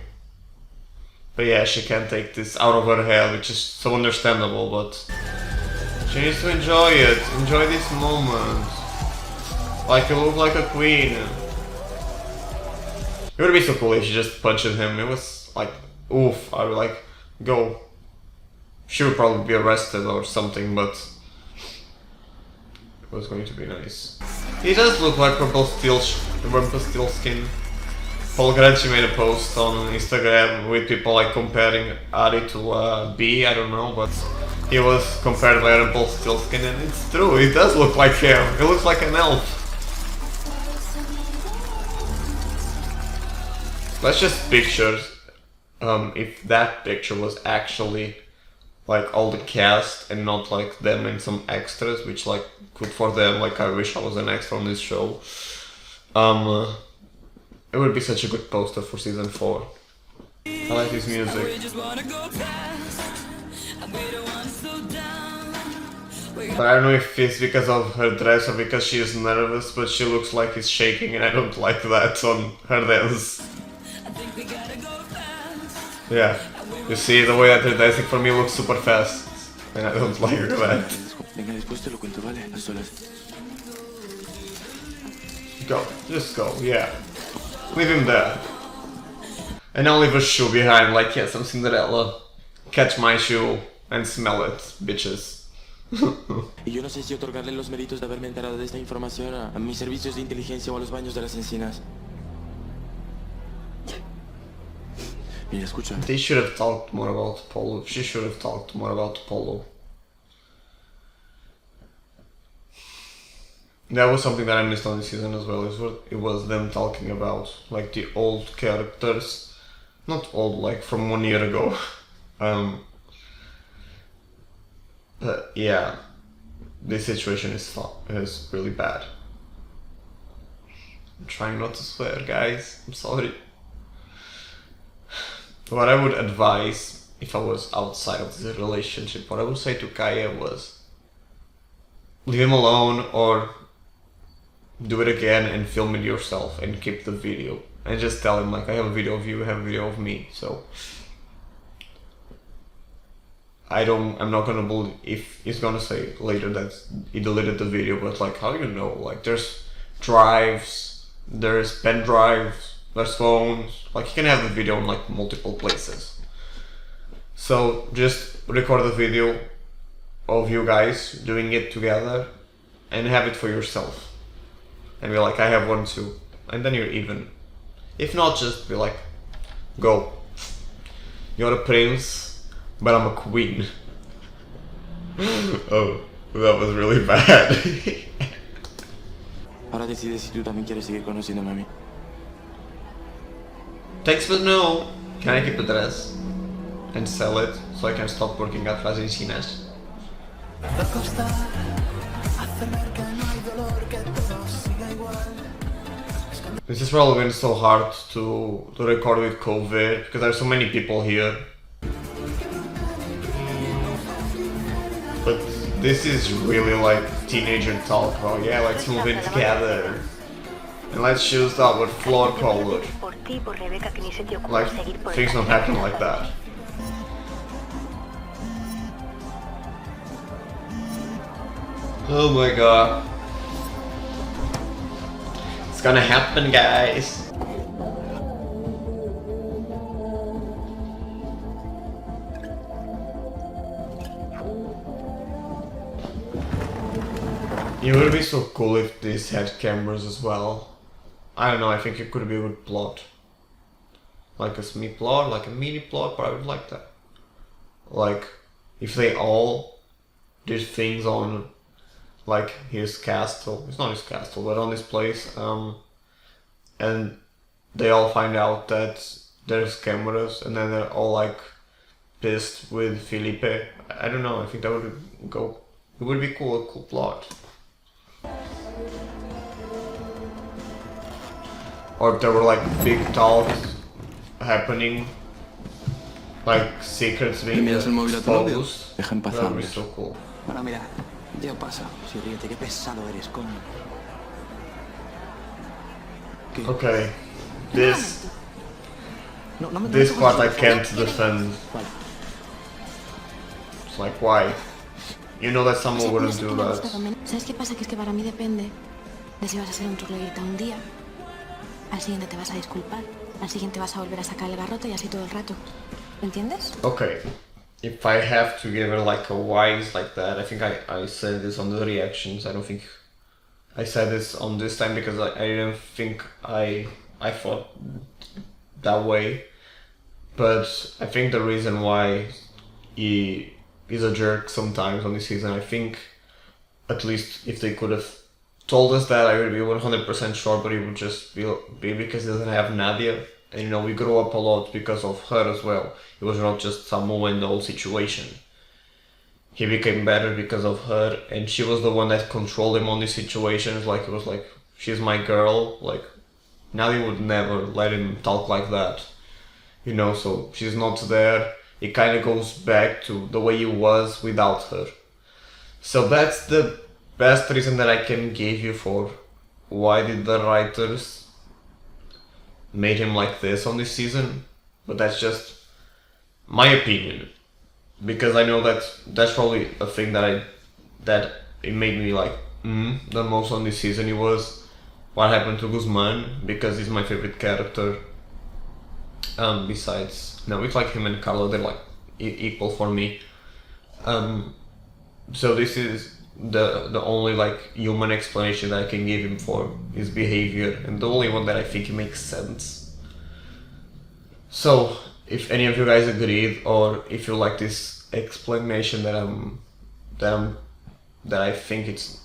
But yeah, she can't take this out of her head, which is so understandable, but she needs to enjoy it. Enjoy this moment. Like you look like a queen. It would be so cool if she just punched him. It was like, oof, I would like, go. She would probably be arrested or something, but it was going to be nice. He does look like Rumpelstiltskin. Paul Granchi made a post on Instagram with people like comparing Ari to B, I don't know, but he was compared by Rumpelstiltskin, and it's true, it does look like him. He looks like an elf. Let's just picture if that picture was actually like all the cast and not like them and some extras, which like good for them, like I wish I was an extra on this show. It would be such a good poster for season 4. I like his music. But I don't know if it's because of her dress or because she is nervous, but she looks like she's shaking and I don't like that on her dance. Yeah, you see the way that they're dancing for me looks super fast and I don't like that. Go, just go, yeah. Leave him there. And I'll leave a shoe behind, like, yes, I'm Cinderella. Catch my shoe and smell it, bitches. Y yo no sé si otorgarle los méritos de haberme enterado de esta información a mis servicios de inteligencia o a los baños de las encinas. Mira, escucha. They should have talked more about Polo. She should have talked more about Polo. That was something that I missed on this season as well. It was them talking about like the old characters, not old, like from 1 year ago. But yeah, this situation is really bad. I'm trying not to swear, guys. I'm sorry. What I would advise if I was outside of this relationship, what I would say to Kaya was leave him alone or do it again and film it yourself and keep the video and just tell him like, I have a video of you, I have a video of me. So I'm not gonna believe if he's gonna say later that he deleted the video, but like, how do you know? Like, there's drives, there's pen drives, there's phones, like you can have the video in like multiple places. So just record the video of you guys doing it together and have it for yourself. And be like, I have one too. And then you're even. If not, just be like, go. You're a prince, but I'm a queen. Oh, that was really bad. Ahora decides si tú también quieres seguir conociéndome a mí. Thanks but no. Can I keep the dress and sell it so I can stop working at las encinas? This is probably been so hard to record with COVID because there's so many people here. But this is really like teenager talk, bro. Yeah, let's move in together. And let's choose our floor color. Like, things don't happen like that. Oh my god. It's gonna happen, guys. It would be so cool if this had cameras as well. I don't know, I think it could be a good plot. Like a semi plot, like a mini plot, but I would like that. Like, if they all did things on, like, his castle. It's not his castle, but on this place. And they all find out that there's cameras, and then they're all, like, pissed with Felipe. I don't know, I think that would go... It would be cool, a cool plot. Or if there were like big talks happening, like secrets being exposed, that would be so cool. Bueno, mira, ya pasa. Sí, ríete, qué pesado eres, coño. Okay, this part I can't defend. It's like, why? You know that someone wouldn't do that. ¿Sabes qué pasa? Que es que para mí depende de si vas a ser un troglodita un día, al siguiente te vas a disculpar, al siguiente vas a volver a sacar el garrote y así todo el rato. ¿Entiendes? Okay, if I have to give it like a wise like that, I think I said this on the reactions. I don't think I said this on this time because I didn't think I thought that way. But I think the reason why he is a jerk sometimes on this season, I think at least if they could have told us that, I would be 100% sure, but it would just be because he doesn't have Nadia. And you know, we grew up a lot because of her as well. It was not just Samu and the whole situation. He became better because of her, and she was the one that controlled him on these situations. Like, it was like, she's my girl. Like, Nadia would never let him talk like that. You know, so she's not there. It kind of goes back to the way he was without her. So that's the best reason that I can give you for why did the writers made him like this on this season. But that's just my opinion, because I know that that's probably a thing that it made me like the most on this season. It was what happened to Guzman, because he's my favorite character. Besides, no, it's like him and Carlo, they're like equal for me. So this is the only like human explanation that I can give him for his behavior, and the only one that I think makes sense. So if any of you guys agreed, or if you like this explanation that I think it's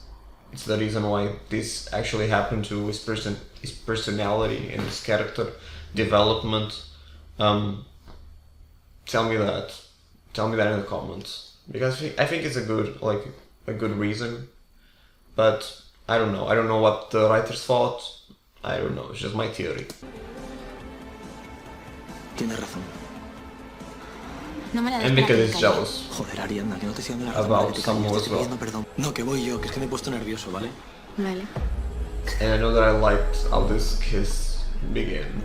the reason why this actually happened to his personality and his character development, tell me that in the comments, because I think it's a good reason. But I don't know what the writers thought. I don't know, it's just my theory. Tienes razón. No me la des And para because que it's calle. jealous Joder, Ariadna, que no te estoy dando la razón. about vale, te Samu calles, te as estoy well. pidiendo perdón. No, que voy yo, que es que me he puesto nervioso, ¿vale? Vale. And I know that I liked how this kiss began.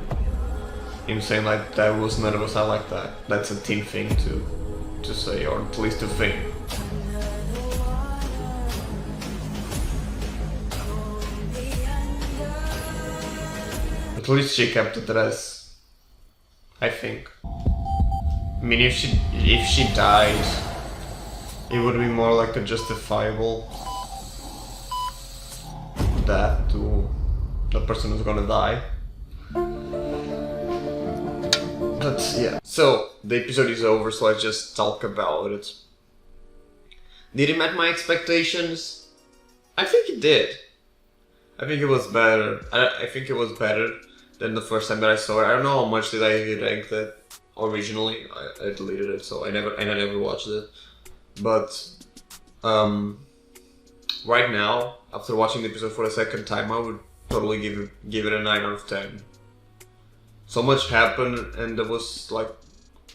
Him saying like that was nervous, I like that. That's a teen thing to say, or at least to think. At least she kept the dress, I think. I mean, if she died, it would be more like a justifiable death to the person who's gonna die. But yeah, so the episode is over, so let's just talk about it. Did it meet my expectations? I think it did. I think it was better. I think it was better than the first time that I saw it. I don't know how much did I rank that originally. I deleted it, so I never watched it. But right now, after watching the episode for the second time, I would totally give it a 9 out of 10. So much happened, and there was like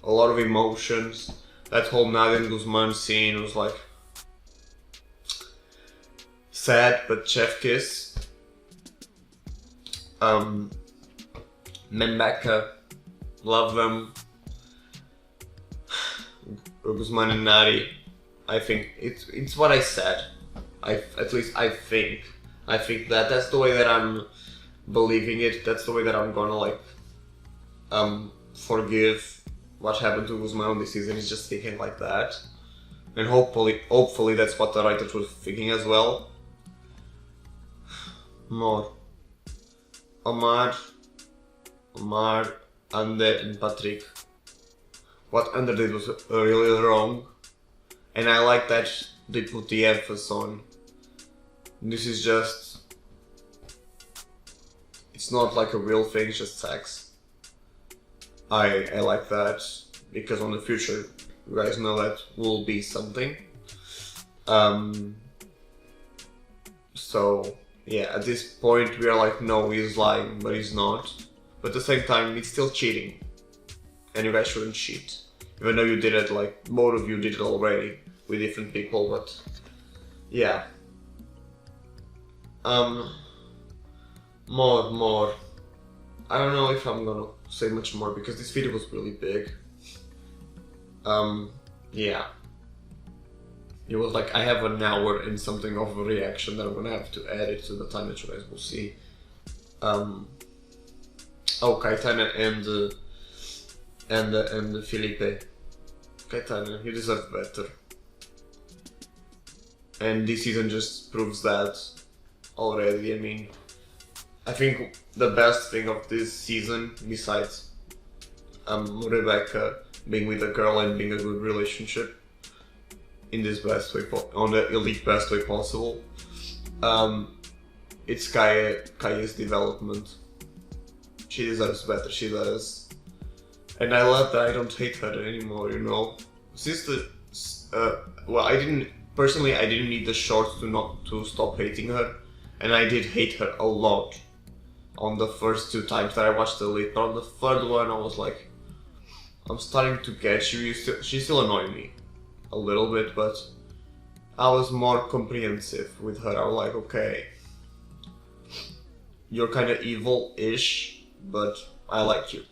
a lot of emotions. That whole Nadia and Guzman scene was like sad but chef kiss. Menbeka, love them. Guzman and Nadi, I think it's what I said. At least I think that that's the way that I'm believing it. That's the way that I'm gonna like forgive what happened to Guzman on this season. Is just thinking like that, and hopefully that's what the writers were thinking as well. More Omar, Ander and Patrick. What Ander did was really wrong, and I like that they put the emphasis on. This is just, it's not like a real thing, it's just sex. I like that, because on the future, you guys know that will be something. So yeah, at this point we are like, no, he's lying, but he's not. But at the same time, it's still cheating, and you guys shouldn't cheat. Even though you did it, like, both of you did it already with different people, but yeah. More. I don't know if I'm gonna say much more because this video was really big. Yeah. It was like, I have an hour and something of a reaction that I'm gonna have to edit to the time that you guys will see. Oh, Caetana and Felipe. Caetana, you deserve better. And this season just proves that already. I mean, I think the best thing of this season, besides Rebecca being with a girl and being a good relationship, in this best way, on the elite best way possible, it's Kaya's development. She deserves better, she does. And I love that I don't hate her anymore, you know? Since the, well, I didn't need the shorts to stop hating her, and I did hate her a lot on the first 2 times that I watched the lead, but on the third one I was like, I'm starting to get you. She still annoyed me a little bit, but I was more comprehensive with her. I was like, okay, you're kind of evil-ish, but I like you.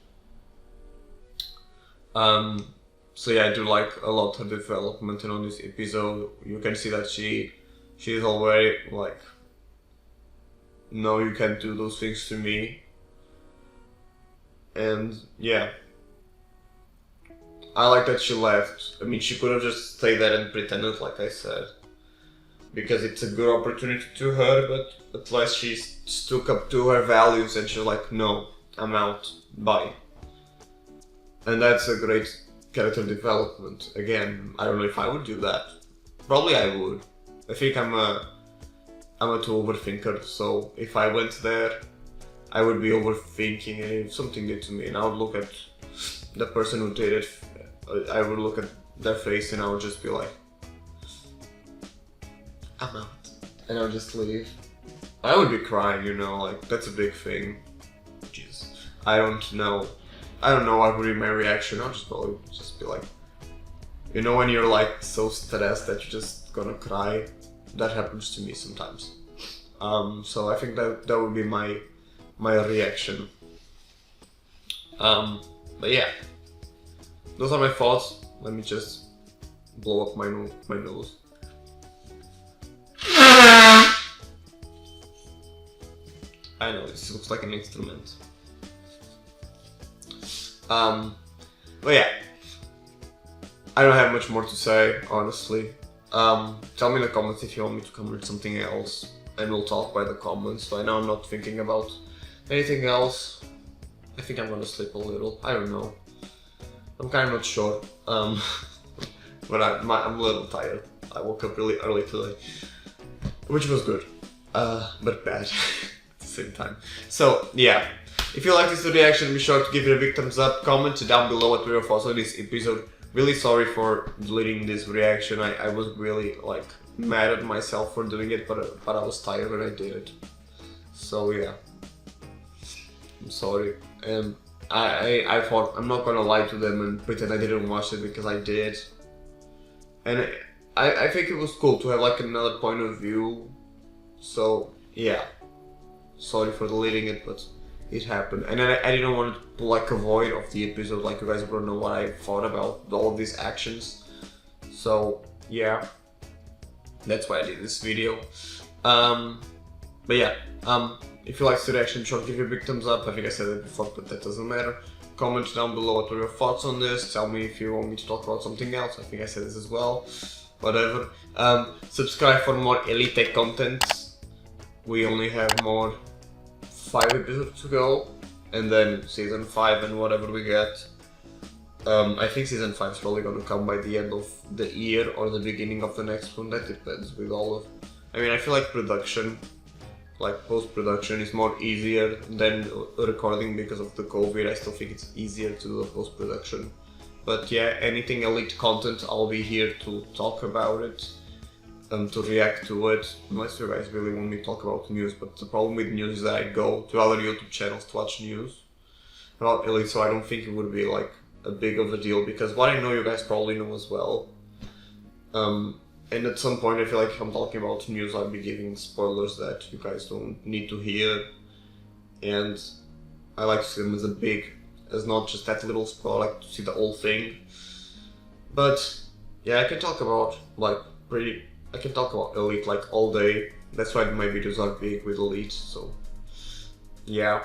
So yeah, I do like a lot her development, and on this episode you can see that she's already like, no, you can't do those things to me. And yeah, I like that she left. I mean, she could have just stayed there and pretended, like I said, because it's a good opportunity to her, but at least she stuck up to her values and she's like, no, I'm out, bye. And that's a great character development. Again, I don't know if I would do that. Probably I would. I think I'm a too overthinker, so if I went there, I would be overthinking, and if something did to me, and I would look at the person who did it, I would look at their face and I would just be like, I'm out. And I would just leave. I would be crying, you know, like, that's a big thing. Jesus. I don't know what would be my reaction. I'll just probably just be like, you know, when you're like so stressed that you're just gonna cry. That happens to me sometimes. So I think that would be my reaction. But yeah, those are my thoughts. Let me just blow up my nose. I know, this looks like an instrument. But yeah, I don't have much more to say, honestly. Tell me in the comments if you want me to comment something else, and we'll talk by the comments. Right now I'm not thinking about anything else. I think I'm gonna sleep a little. I don't know. I'm kind of not sure. But I'm a little tired. I woke up really early today, which was good, but bad at the same time. So yeah, if you like this reaction, be sure to give it a big thumbs up, comment down below what were your thoughts on this episode. Really sorry for deleting this reaction. I was really like mad at myself for doing it, but I was tired when I did it. So yeah, I'm sorry. And I thought I'm not gonna lie to them and pretend I didn't watch it, because I did. And I think it was cool to have like another point of view. So yeah, sorry for deleting it, but it happened. And I didn't want to pull like a void of the episode, like you guys wouldn't know what I thought about all of these actions. So yeah, that's why I did this video. But yeah, if you like this reaction, be sure to give it a big thumbs up. I think I said it before, but that doesn't matter. Comment down below what were your thoughts on this. Tell me if you want me to talk about something else. I think I said this as well. Whatever. Subscribe for more Elite content. We only have more 5 episodes to go, and then season 5 and whatever we get. I think season 5 is probably gonna come by the end of the year or the beginning of the next one. That depends with all of... I mean, I feel like production, like post-production, is more easier than recording because of the COVID. I still think it's easier to do the post-production. But yeah, anything Elite content, I'll be here to talk about it. To react to it, unless you guys really want me to talk about news. But the problem with news is that I go to other YouTube channels to watch news about Elite, so I don't think it would be like a big of a deal, because what I know you guys probably know as well. And at some point I feel like if I'm talking about news, I'll be giving spoilers that you guys don't need to hear, and I like to see them as not just that little spoiler. I like to see the whole thing. But yeah, I can talk about I can talk about Elite like all day. That's why my videos are big with Elite, so yeah.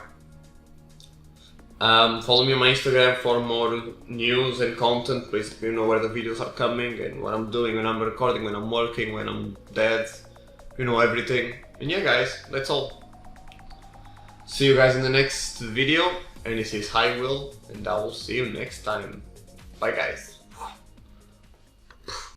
Follow me on my Instagram for more news and content. Basically, you know where the videos are coming and what I'm doing when I'm recording, when I'm working, when I'm dead. You know, everything. And yeah guys, that's all. See you guys in the next video. And this is HiWill, and I will see you next time. Bye guys.